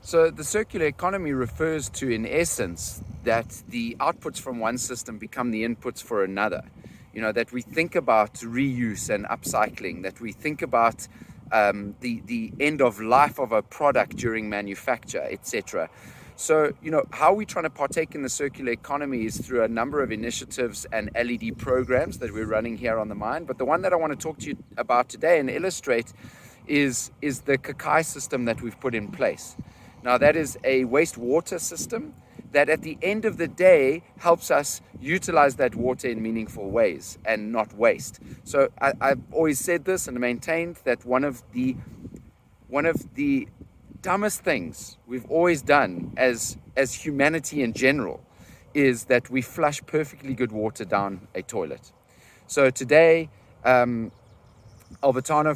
So the circular economy refers to, in essence, that the outputs from one system become the inputs for another. That we think about reuse and upcycling, that we think about the end of life of a product during manufacture, etc. So, how we're trying to partake in the circular economy is through a number of initiatives and LED programs that we're running here on the mine. But the one that I want to talk to you about today and illustrate is the Kakai system that we've put in place. Now, that is a wastewater system that at the end of the day helps us utilize that water in meaningful ways and not waste. So I've always said this and maintained that one of the dumbest things we've always done as humanity in general is that we flush perfectly good water down a toilet. So today, Albertano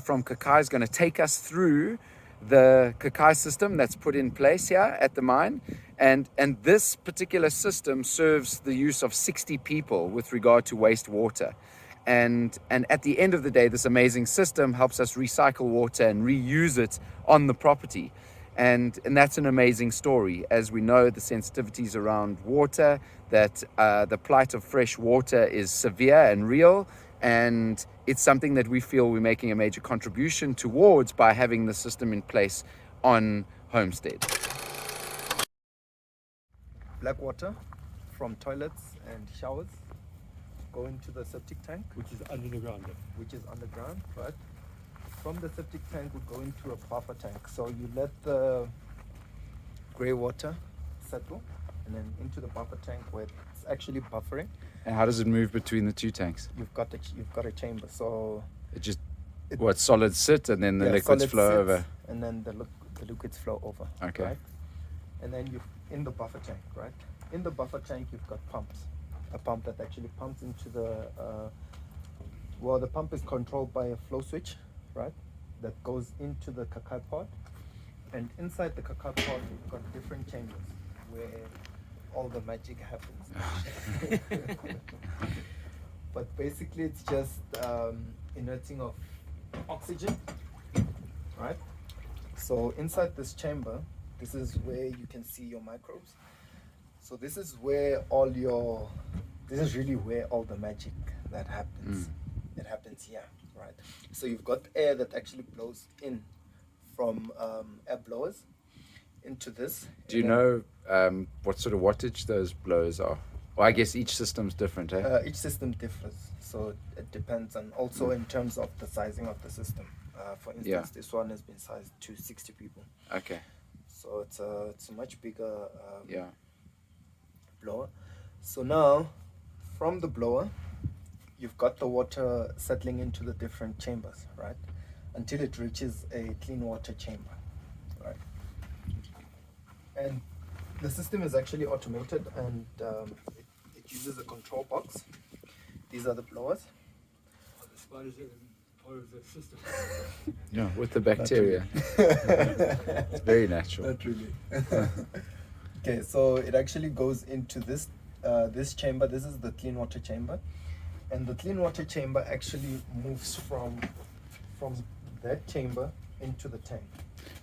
from Kakai is going to take us through the Kakai system that's put in place here at the mine. And this particular system serves the use of 60 people with regard to wastewater. And at the end of the day, this amazing system helps us recycle water and reuse it on the property. And that's an amazing story. As we know, the sensitivities around water, that the plight of fresh water is severe and real. And it's something that we feel we're making a major contribution towards by having the system in place on Homestead. Black water from toilets and showers go into the septic tank, Which is under the ground. right? From the septic tank would go into a buffer tank. So you let the grey water settle and then into the buffer tank where it's actually buffering. And how does it move between the two tanks? You've got a chamber, so It just, solids sit and then the liquids solids flow sit, over? and then the liquids flow over. Okay. Right? And then you in the buffer tank, right? In the buffer tank, you've got pumps. A pump that actually pumps into the the pump is controlled by a flow switch, right? That goes into the Kakai pod, and inside the Kakai pod, you've got different chambers where all the magic happens. But basically, it's just inerting of oxygen, right? So inside this chamber, this is where you can see your microbes. So this is really where all the magic that happens. It happens here, right? So you've got air that actually blows in from air blowers into this. Do you know what sort of wattage those blowers are? Well, I guess each system's different, eh? Each system differs, so it depends, and also in terms of the sizing of the system. For instance, this one has been sized to 60 people. Okay. So it's a much bigger Yeah. blower. So now, from the blower, you've got the water settling into the different chambers, right? Until it reaches a clean water chamber, right? And the system is actually automated, and it uses a control box. These are the blowers. The spiders are part of the system. Yeah, with the bacteria. It's very natural. Not really. Okay, so it actually goes into this chamber. This is the clean water chamber, and the clean water chamber actually moves from that chamber into the tank.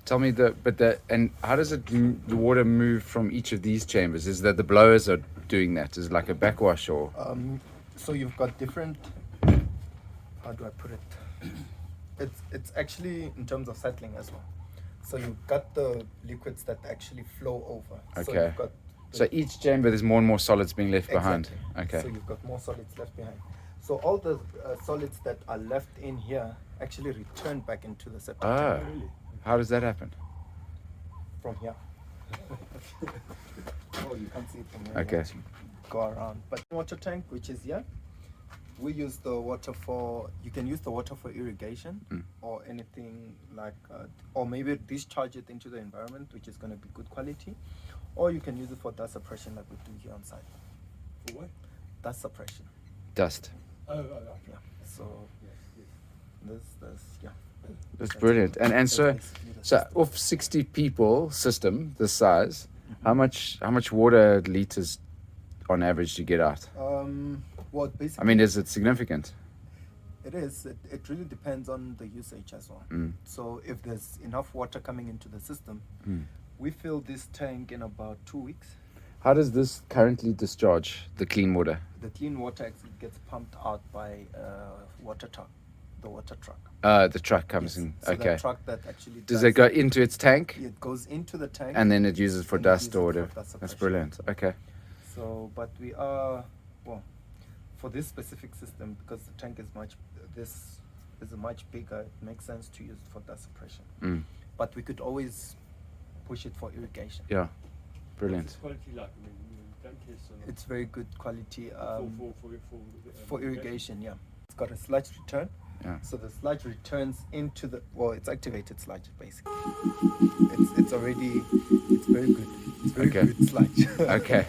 Tell me and how does the water move from each of these chambers? Is that the blowers are doing that? Is it like a backwash or? So you've got different. How do I put it? It's actually in terms of settling as well. So you've got the liquids that actually flow over. So Okay. you've got So each chamber, there's more and more solids being left behind. Exactly. Okay. So you've got more solids left behind. So all the solids that are left in here actually return back into the septic Ah, tank how does that happen? from here. Oh, you can't see it from here. Okay. once you go around. But water tank, which is here, we use the water you can use the water for irrigation or anything like, or maybe discharge it into the environment, which is going to be good quality, or you can use it for dust suppression like we do here on site. For what? Dust suppression. Dust. Oh. Yeah. So this, yeah. That's brilliant. And That's so basically the so system. off 60 people system this size, how much water liters on average do you get out? Well, basically, I mean, is it significant? it is. It really depends on the usage as well. So if there's enough water coming into the system, We fill this tank in about 2 weeks. How does this currently discharge the clean water? The clean water actually gets pumped out by water truck, the water truck. The truck comes Yes. in. So Okay. the truck that actually Does it go into its tank It goes into the tank. and then it uses for And it dust uses or for whatever? dust That's suppression. brilliant. Okay. So, but we are, well, for this specific system, because the tank is this is much bigger, it makes sense to use it for dust suppression. Mm. But we could always push it for irrigation. Yeah. What's Brilliant. its quality like? I mean, don't test on It's very good quality for irrigation, yeah. It's got a sludge return. Yeah. So the sludge returns into the, well, it's activated sludge basically. It's very good. It's very Okay. good sludge. Okay.